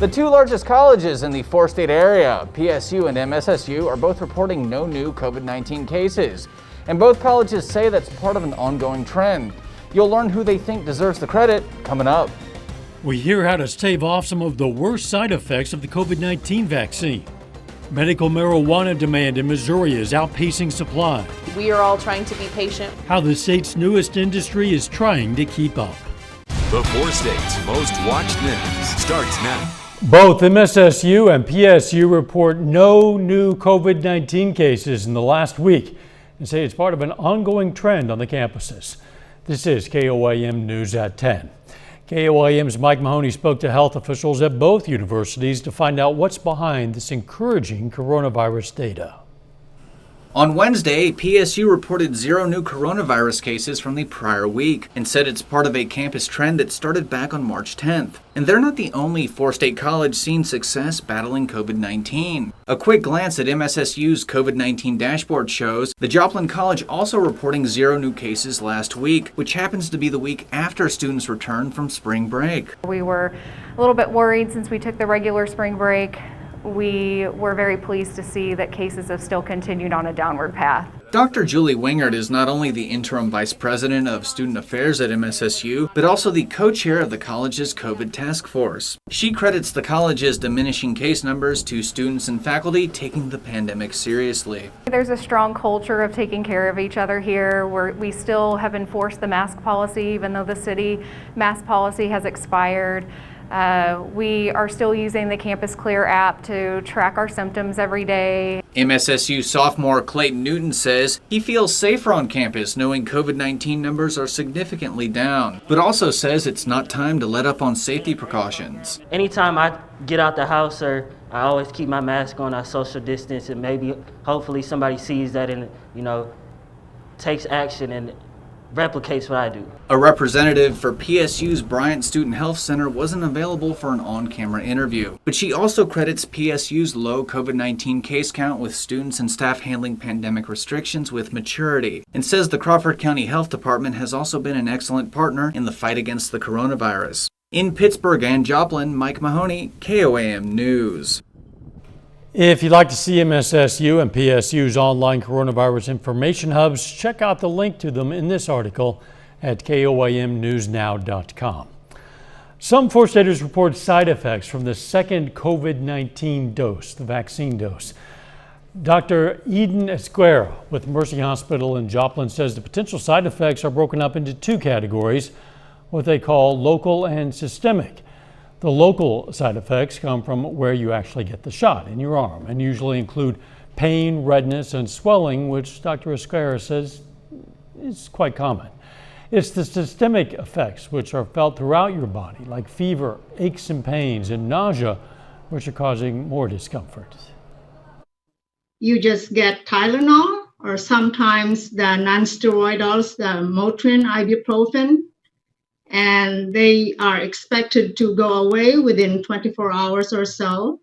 The two largest colleges in the four-state area, PSU and MSSU, are both reporting no new COVID-19 cases. And both colleges say that's part of an ongoing trend. You'll learn who they think deserves the credit coming up. We hear how to stave off some of the worst side effects of the COVID-19 vaccine. Medical marijuana demand in Missouri is outpacing supply. We are all trying to be patient. How the state's newest industry is trying to keep up. The four states' most watched news starts now. Both MSSU and PSU report no new COVID-19 cases in the last week and say it's part of an ongoing trend on the campuses. This is KOAM News at 10. KOAM's Mike Mahoney spoke to health officials at both universities to find out what's behind this encouraging coronavirus data. On Wednesday, PSU reported 0 new coronavirus cases from the prior week and said it's part of a campus trend that started back on March 10th. And they're not the only four-state college seeing success battling COVID-19. A quick glance at MSSU's COVID-19 dashboard shows the Joplin College also reporting 0 new cases last week, which happens to be the week after students returned from spring break. We were a little bit worried since we took the regular spring break. We were very pleased to see that cases have still continued on a downward path. Dr. Julie Wingard is not only the interim vice president of student affairs at MSSU, but also the co-chair of the college's COVID task force. She credits the college's diminishing case numbers to students and faculty taking the pandemic seriously. There's a strong culture of taking care of each other here. We still have enforced the mask policy, even though the city mask policy has expired. We are still using the Campus Clear app to track our symptoms every day. MSSU sophomore Clayton Newton says he feels safer on campus knowing COVID-19 numbers are significantly down, but also says it's not time to let up on safety precautions. Anytime I get out the house, I always keep my mask on, I social distance, and hopefully somebody sees that and, takes action and replicates what I do. A representative for PSU's Bryant Student Health Center wasn't available for an on-camera interview, but she also credits PSU's low COVID-19 case count with students and staff handling pandemic restrictions with maturity, and says the Crawford County Health Department has also been an excellent partner in the fight against the coronavirus. In Pittsburgh and Joplin, Mike Mahoney, KOAM News. If you'd like to see MSSU and PSU's online coronavirus information hubs, check out the link to them in this article at KOAMnewsnow.com. Some four-staters report side effects from the second COVID-19 dose, the vaccine dose. Dr. Eden Esquera with Mercy Hospital in Joplin says the potential side effects are broken up into two categories, what they call local and systemic. The local side effects come from where you actually get the shot in your arm and usually include pain, redness, and swelling, which Dr. Esquera says is quite common. It's the systemic effects, which are felt throughout your body, like fever, aches and pains, and nausea, which are causing more discomfort. You just get Tylenol, or sometimes the nonsteroidals, the Motrin, ibuprofen, and they are expected to go away within 24 hours or so.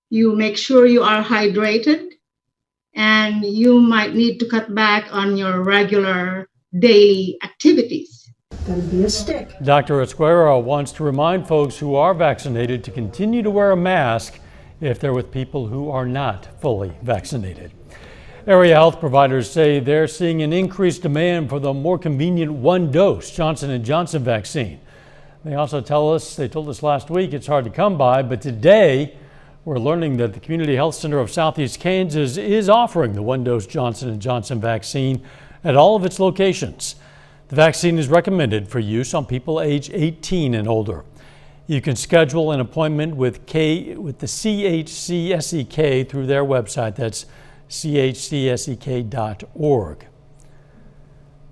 You make sure you are hydrated, and you might need to cut back on your regular daily activities. Gonna be a stick. Dr. Esquera wants to remind folks who are vaccinated to continue to wear a mask if they're with people who are not fully vaccinated. Area health providers say they're seeing an increased demand for the more convenient one-dose Johnson & Johnson vaccine. They also told us last week it's hard to come by, but today we're learning that the Community Health Center of Southeast Kansas is offering the one-dose Johnson & Johnson vaccine at all of its locations. The vaccine is recommended for use on people age 18 and older. You can schedule an appointment with the CHCSEK through their website. That's chcsek.org.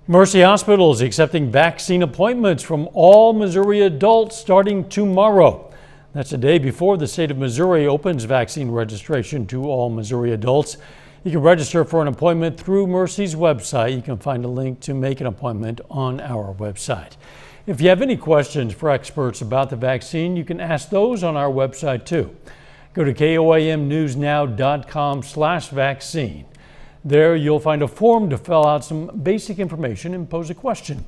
Mercy Hospital is accepting vaccine appointments from all Missouri adults starting tomorrow. That's the day before the state of Missouri opens vaccine registration to all Missouri adults. You can register for an appointment through Mercy's website. You can find a link to make an appointment on our website. If you have any questions for experts about the vaccine, you can ask those on our website too. Go to KOAMnewsnow.com/vaccine. There you'll find a form to fill out some basic information and pose a question.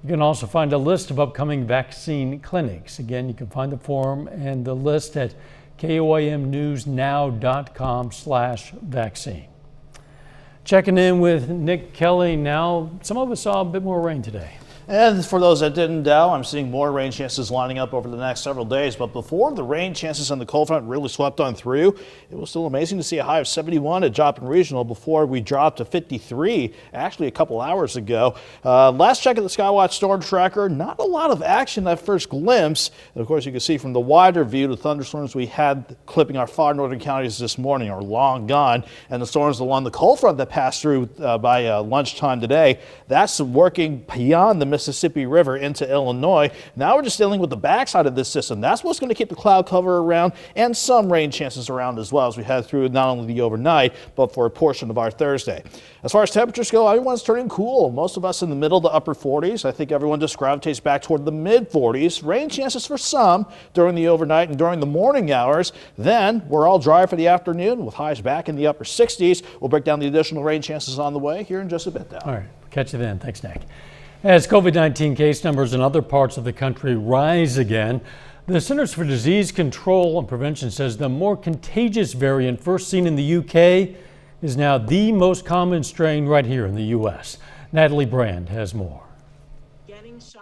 You can also find a list of upcoming vaccine clinics. Again, you can find the form and the list at koimnewsnow.com/vaccine. Checking in with Nick Kelly now. Some of us saw a bit more rain today. And for those that didn't know, I'm seeing more rain chances lining up over the next several days. But before the rain chances on the cold front really swept on through, it was still amazing to see a high of 71 at Joplin Regional before we dropped to 53 actually a couple hours ago. Last check at the Skywatch Storm Tracker, not a lot of action at first glimpse. And of course, you can see from the wider view, the thunderstorms we had clipping our far northern counties this morning are long gone. And the storms along the cold front that passed through by lunchtime today, that's working beyond the Mississippi River into Illinois. Now we're just dealing with the backside of this system. That's what's going to keep the cloud cover around and some rain chances around as well as we head through not only the overnight, but for a portion of our Thursday. As far as temperatures go, everyone's turning cool. Most of us in the middle to upper 40s. I think everyone just gravitates back toward the mid 40s. Rain chances for some during the overnight and during the morning hours. Then we're all dry for the afternoon with highs back in the upper 60s. We'll break down the additional rain chances on the way here in just a bit, though. All right, catch you then. Thanks, Nick. As COVID-19 case numbers in other parts of the country rise again, the Centers for Disease Control and Prevention says the more contagious variant first seen in the UK is now the most common strain right here in the U.S. Natalie Brand has more.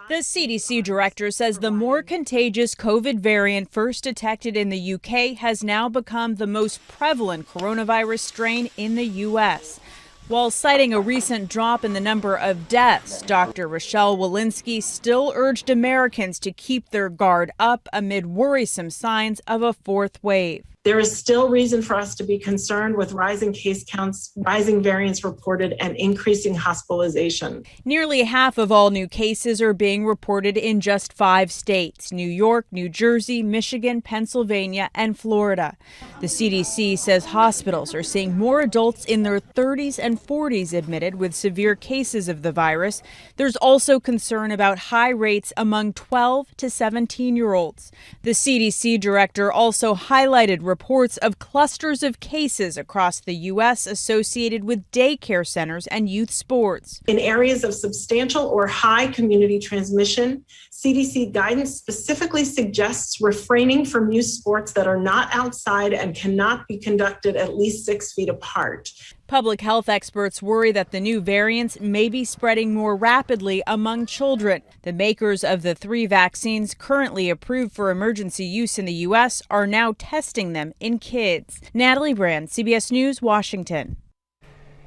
The CDC director says the more contagious COVID variant first detected in the UK has now become the most prevalent coronavirus strain in the U.S. While citing a recent drop in the number of deaths, Dr. Rochelle Walensky still urged Americans to keep their guard up amid worrisome signs of a fourth wave. There is still reason for us to be concerned with rising case counts, rising variants reported, and increasing hospitalization. Nearly half of all new cases are being reported in just 5 states: New York, New Jersey, Michigan, Pennsylvania, and Florida. The CDC says hospitals are seeing more adults in their 30s and 40s admitted with severe cases of the virus. There's also concern about high rates among 12 to 17-year-olds. The CDC director also highlighted reports of clusters of cases across the U.S. associated with daycare centers and youth sports. In areas of substantial or high community transmission, CDC guidance specifically suggests refraining from youth sports that are not outside and cannot be conducted at least 6 feet apart. Public health experts worry that the new variants may be spreading more rapidly among children. The makers of the 3 vaccines currently approved for emergency use in the U.S. are now testing them in kids. Natalie Brand, CBS News, Washington.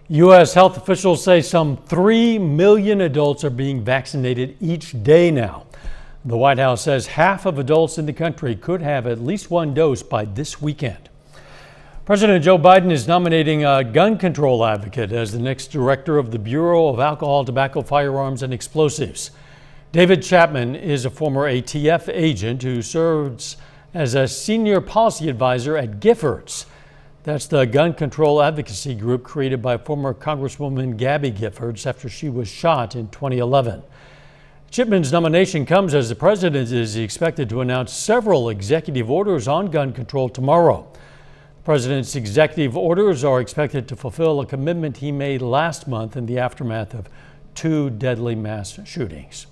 U.S. health officials say some 3 million adults are being vaccinated each day now. The White House says half of adults in the country could have at least 1 dose by this weekend. President Joe Biden is nominating a gun control advocate as the next director of the Bureau of Alcohol, Tobacco, Firearms, and Explosives. David Chapman is a former ATF agent who serves as a senior policy advisor at Giffords. That's the gun control advocacy group created by former Congresswoman Gabby Giffords after she was shot in 2011. Chapman's nomination comes as the president is expected to announce several executive orders on gun control tomorrow. The president's executive orders are expected to fulfill a commitment he made last month in the aftermath of 2 deadly mass shootings.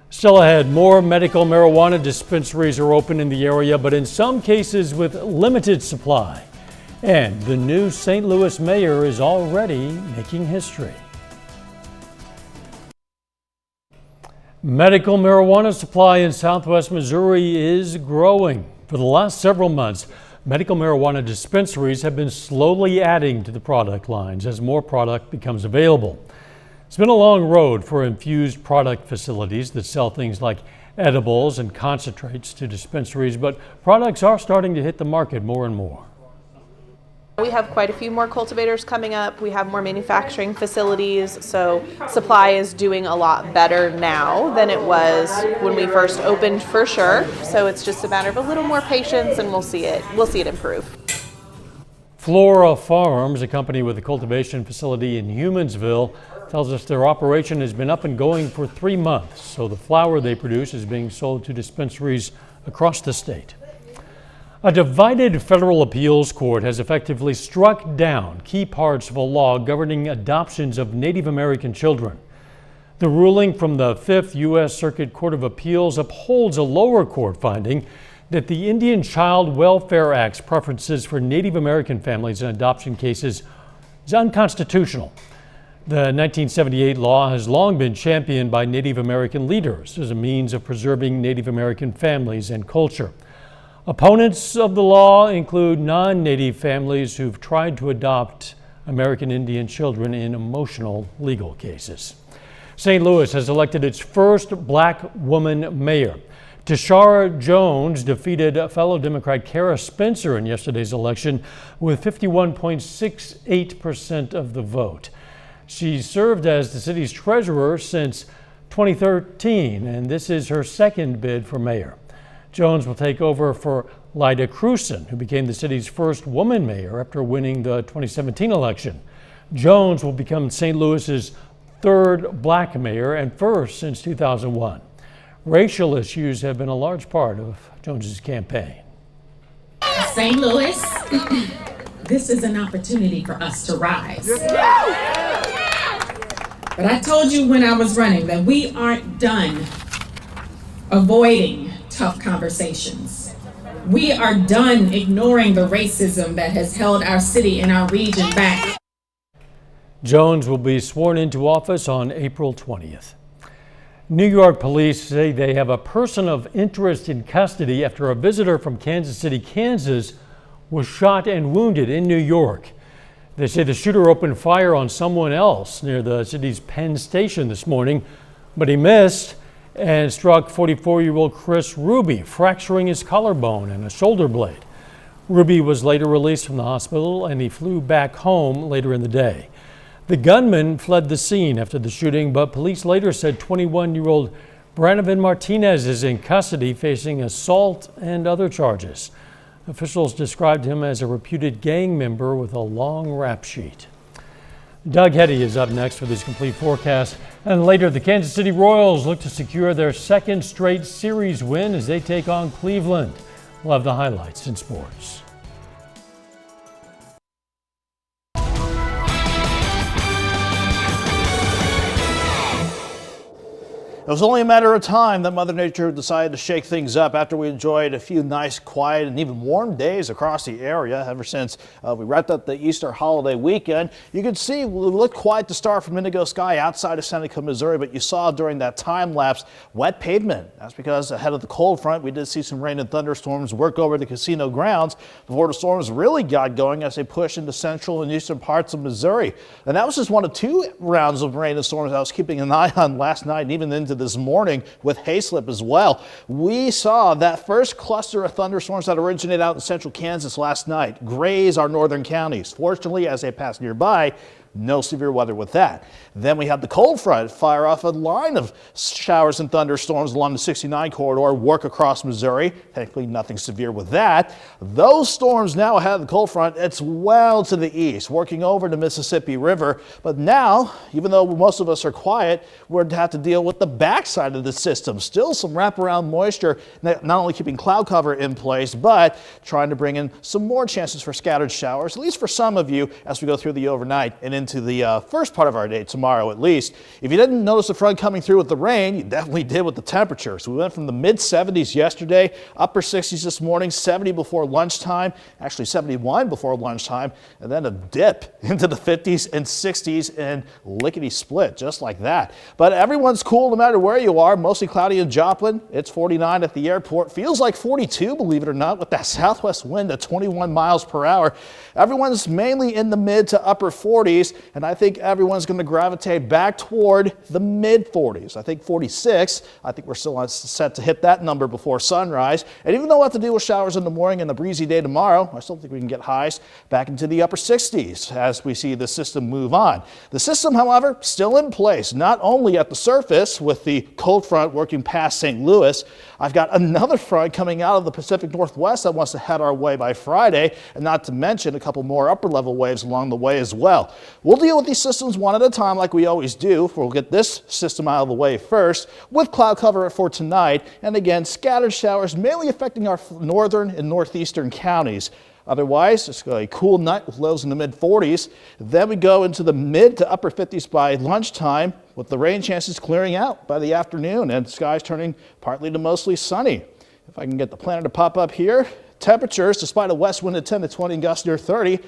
Still ahead, more medical marijuana dispensaries are open in the area, but in some cases with limited supply. And the new St. Louis mayor is already making history. Medical marijuana supply in southwest Missouri is growing. For the last several months, medical marijuana dispensaries have been slowly adding to the product lines as more product becomes available. It's been a long road for infused product facilities that sell things like edibles and concentrates to dispensaries, but products are starting to hit the market more and more. We have quite a few more cultivators coming up. We have more manufacturing facilities, so supply is doing a lot better now than it was when we first opened, for sure. So it's just a matter of a little more patience, and we'll see it improve. Flora Farms, a company with a cultivation facility in Humansville, tells us their operation has been up and going for 3 months. So the flower they produce is being sold to dispensaries across the state. A divided federal appeals court has effectively struck down key parts of a law governing adoptions of Native American children. The ruling from the 5th U.S. Circuit Court of Appeals upholds a lower court finding that the Indian Child Welfare Act's preferences for Native American families in adoption cases is unconstitutional. The 1978 law has long been championed by Native American leaders as a means of preserving Native American families and culture. Opponents of the law include non-Native families who've tried to adopt American Indian children in emotional legal cases. St. Louis has elected its first black woman mayor. Tashara Jones defeated fellow Democrat Kara Spencer in yesterday's election with 51.68% of the vote. She served as the city's treasurer since 2013, and this is her second bid for mayor. Jones will take over for Lyda Crewson, who became the city's first woman mayor after winning the 2017 election. Jones will become St. Louis's third black mayor and first since 2001. Racial issues have been a large part of Jones's campaign. St. Louis, this is an opportunity for us to rise. But I told you when I was running that we aren't done avoiding tough conversations. We are done ignoring the racism that has held our city and our region back. Jones will be sworn into office on April 20th. New York police say they have a person of interest in custody after a visitor from Kansas City, Kansas, was shot and wounded in New York. They say the shooter opened fire on someone else near the city's Penn Station this morning, but he missed and struck 44-year-old Chris Ruby, fracturing his collarbone and a shoulder blade. Ruby was later released from the hospital and he flew back home later in the day. The gunman fled the scene after the shooting, but police later said 21-year-old Branovan Martinez is in custody facing assault and other charges. Officials described him as a reputed gang member with a long rap sheet. Doug Hetty is up next with his complete forecast. And later, the Kansas City Royals look to secure their second straight series win as they take on Cleveland. We'll have the highlights in sports. It was only a matter of time that Mother Nature decided to shake things up after we enjoyed a few nice, quiet, and even warm days across the area ever since we wrapped up the Easter holiday weekend. You can see we looked quiet to start from indigo sky outside of Seneca, Missouri, but you saw during that time lapse wet pavement. That's because ahead of the cold front, we did see some rain and thunderstorms work over the casino grounds before the storms really got going as they pushed into central and eastern parts of Missouri. And that was just one of two rounds of rain and storms I was keeping an eye on last night and even into this morning with hayslip as well. We saw that first cluster of thunderstorms that originated out in central Kansas last night graze our northern counties. Fortunately, as they passed nearby, no severe weather with that. Then we had the cold front fire off a line of showers and thunderstorms along the 69 corridor work across Missouri. Thankfully, nothing severe with that. Those storms now ahead of the cold front, it's well to the east, working over the Mississippi River. But now, even though most of us are quiet, we're going to have to deal with the backside of the system. Still some wraparound moisture, not only keeping cloud cover in place, but trying to bring in some more chances for scattered showers, at least for some of you as we go through the overnight and into the first part of our day tomorrow at least. If you didn't notice the front coming through with the rain, you definitely did with the temperatures. We went from the mid 70s yesterday, upper 60s this morning, 70 before lunchtime, actually 71 before lunchtime, and then a dip into the 50s and 60s and lickety split just like that. But everyone's cool no matter where you are. Mostly cloudy in Joplin. It's 49 at the airport. Feels like 42, believe it or not, with that southwest wind at 21 miles per hour. Everyone's mainly in the mid to upper 40s. And I think everyone's going to gravitate back toward the mid 40s. I think 46. I think we're still set to hit that number before sunrise. And even though we'll have to deal with showers in the morning and a breezy day tomorrow, I still think we can get highs back into the upper 60s as we see the system move on. The system, however, still in place, not only at the surface with the cold front working past St. Louis. I've got another front coming out of the Pacific Northwest that wants to head our way by Friday, and not to mention a couple more upper level waves along the way as well. We'll deal with these systems one at a time like we always do. We'll get this system out of the way first with cloud cover for tonight, and again scattered showers mainly affecting our northern and northeastern counties. Otherwise, it's a cool night with lows in the mid-40s. Then we go into the mid to upper 50s by lunchtime, with the rain chances clearing out by the afternoon and skies turning partly to mostly sunny. If I can get the planner to pop up here, temperatures, despite a west wind at 10 to 20 and gusts near 30,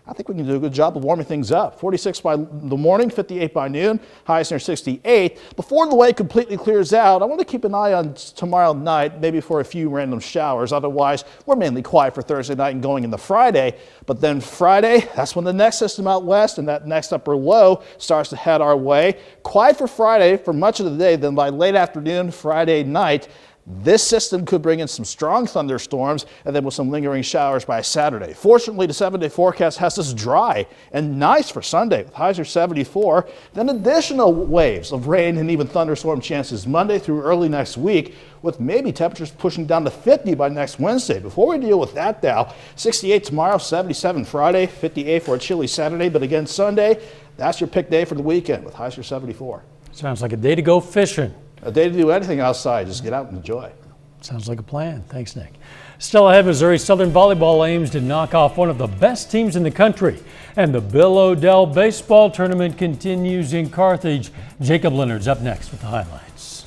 I think we can do a good job of warming things up. 46 by the morning, 58 by noon, highs near 68. Before the way completely clears out, I want to keep an eye on tomorrow night, maybe for a few random showers. Otherwise, we're mainly quiet for Thursday night and going into Friday. But then Friday, that's when the next system out west and that next upper low starts to head our way. Quiet for Friday for much of the day, then by late afternoon, Friday night, this system could bring in some strong thunderstorms and then with some lingering showers by Saturday. Fortunately, the 7-day forecast has us dry and nice for Sunday with highs of 74. Then additional waves of rain and even thunderstorm chances Monday through early next week, with maybe temperatures pushing down to 50 by next Wednesday. Before we deal with that, though, 68 tomorrow, 77 Friday, 58 for a chilly Saturday. But again, Sunday, that's your pick day for the weekend with highs of 74. Sounds like a day to go fishing. A day to do anything outside, just get out and enjoy. Sounds like a plan. Thanks, Nick. Still ahead, Missouri Southern Volleyball aims to knock off one of the best teams in the country. And the Bill O'Dell Baseball Tournament continues in Carthage. Jacob Leonard's up next with the highlights.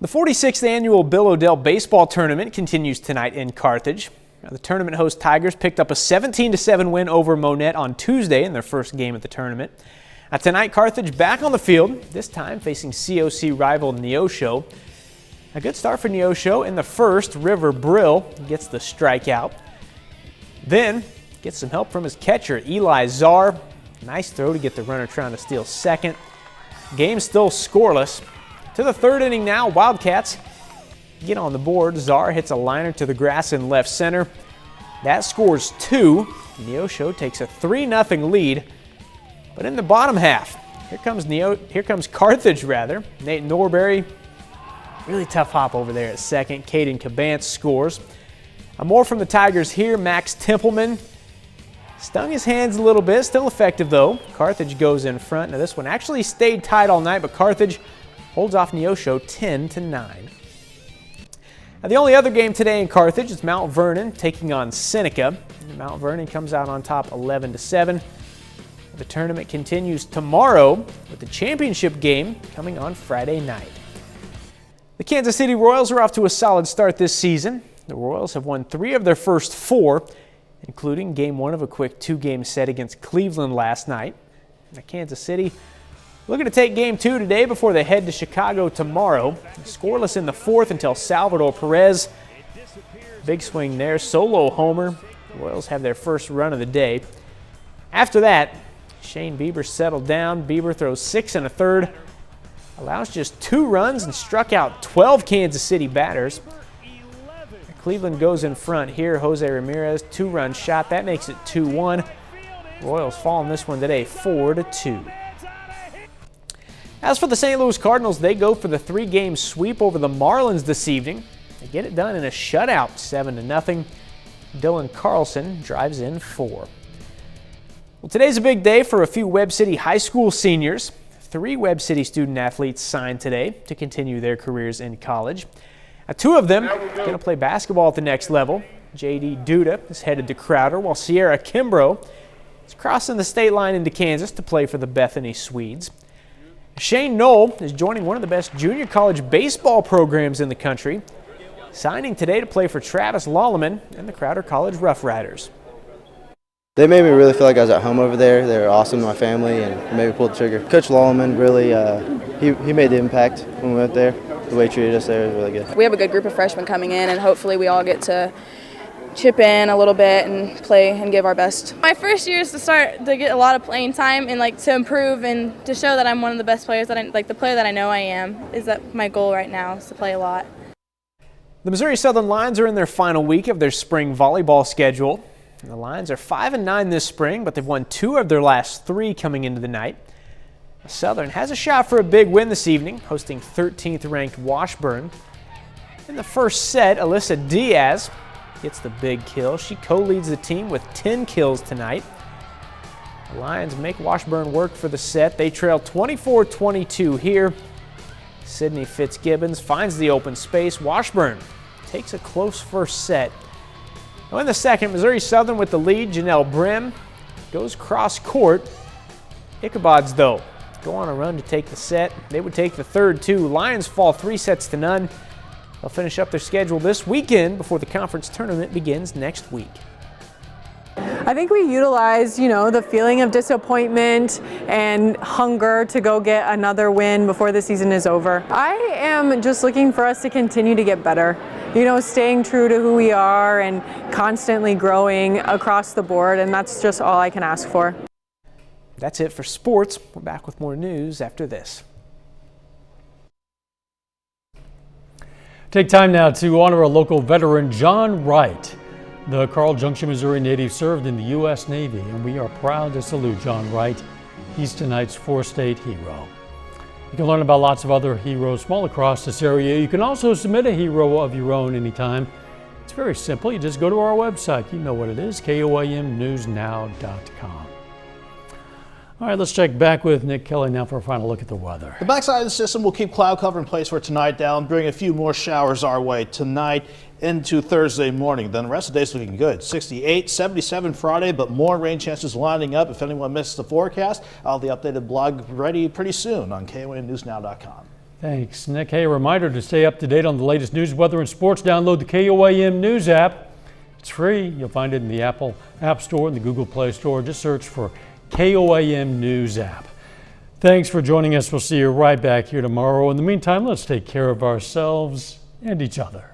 The 46th annual Bill O'Dell Baseball Tournament continues tonight in Carthage. Now, the tournament host Tigers picked up a 17-7 win over Monette on Tuesday in their first game of the tournament. Now, tonight, Carthage back on the field, this time facing COC rival Neosho. A good start for Neosho. In the first, River Brill gets the strikeout. Then gets some help from his catcher, Eli Czar. Nice throw to get the runner trying to steal second. Game still scoreless. To the third inning now, Wildcats get on the board. Czar hits a liner to the grass in left center. That scores 2. Neosho takes a 3-0 lead. But in the bottom half, here comes Carthage rather. Nate Norbury, really tough hop over there at second. Caden Cabance scores. More from the Tigers here. Max Templeman stung his hands a little bit, still effective though. Carthage goes in front. Now this one actually stayed tight all night, but Carthage holds off Neosho 10-9. Now, the only other game today in Carthage is Mount Vernon taking on Seneca. Mount Vernon comes out on top 11-7. The tournament continues tomorrow with the championship game coming on Friday night. The Kansas City Royals are off to a solid start this season. The Royals have won 3 of their first 4, including Game 1 of a quick 2-game set against Cleveland last night. Now, Kansas City looking to take Game 2 today before they head to Chicago tomorrow. Scoreless in the 4th until Salvador Perez. Big swing there, solo homer. The Royals have their first run of the day. After that, Shane Bieber settled down. Bieber throws 6 1/3, allows just 2 runs and struck out 12 Kansas City batters. Cleveland goes in front here. Jose Ramirez, 2-run shot. That makes it 2-1. Royals fall in this one today, 4-2. As for the St. Louis Cardinals, they go for the 3-game sweep over the Marlins this evening. They get it done in a shutout, 7-0. Dylan Carlson drives in 4. Well, today's a big day for a few Webb City High School seniors. 3 Webb City student athletes signed today to continue their careers in college. 2 of them are going to play basketball at the next level. J.D. Duda is headed to Crowder, while Sierra Kimbrough is crossing the state line into Kansas to play for the Bethany Swedes. Shane Knoll is joining one of the best junior college baseball programs in the country, signing today to play for Travis Lolleman and the Crowder College Rough Riders. They made me really feel like I was at home over there. They were awesome to my family and made me pull the trigger. Coach Lolleman really, he made the impact when we went there. The way he treated us there was really good. We have a good group of freshmen coming in, and hopefully we all get to chip in a little bit and play and give our best. My first year is to start to get a lot of playing time and to improve and to show that I'm one of the best players, that the player that I know I am. Is that my goal right now, is to play a lot. The Missouri Southern Lions are in their final week of their spring volleyball schedule. And the Lions are 5-9 this spring, but they've won 2 of their last 3 coming into the night. Southern has a shot for a big win this evening, hosting 13th ranked Washburn. In the first set, Alyssa Diaz gets the big kill. She co-leads the team with 10 kills tonight. The Lions make Washburn work for the set. They trail 24-22 here. Sydney Fitzgibbons finds the open space. Washburn takes a close first set. Now in the second, Missouri Southern with the lead. Janelle Brim goes cross court. Ichabods, though, go on a run to take the set. They would take the third, too. Lions fall 3-0. They'll finish up their schedule this weekend before the conference tournament begins next week. I think we utilize, the feeling of disappointment and hunger to go get another win before the season is over. I am just looking for us to continue to get better. Staying true to who we are and constantly growing across the board, and that's just all I can ask for. That's it for sports. We're back with more news after this. Take time now to honor a local veteran, John Wright. The Carl Junction, Missouri native served in the U.S. Navy, and we are proud to salute John Wright. He's tonight's four-state hero. You can learn about lots of other heroes from all across this area. You can also submit a hero of your own anytime. It's very simple. You just go to our website. You know what it is, KOAMnewsnow.com. All right, let's check back with Nick Kelly now for a final look at the weather. The backside of the system will keep cloud cover in place for tonight down, bring a few more showers our way tonight into Thursday morning. Then the rest of the day is looking good. 68, 77 Friday, but more rain chances lining up. If anyone missed the forecast, I'll have the updated blog ready pretty soon on KOAMnewsnow.com. Thanks, Nick. Hey, a reminder to stay up to date on the latest news, weather, and sports. Download the KOAM News app. It's free. You'll find it in the Apple App Store and the Google Play Store. Just search for KOAM News app. Thanks for joining us. We'll see you right back here tomorrow. In the meantime, let's take care of ourselves and each other.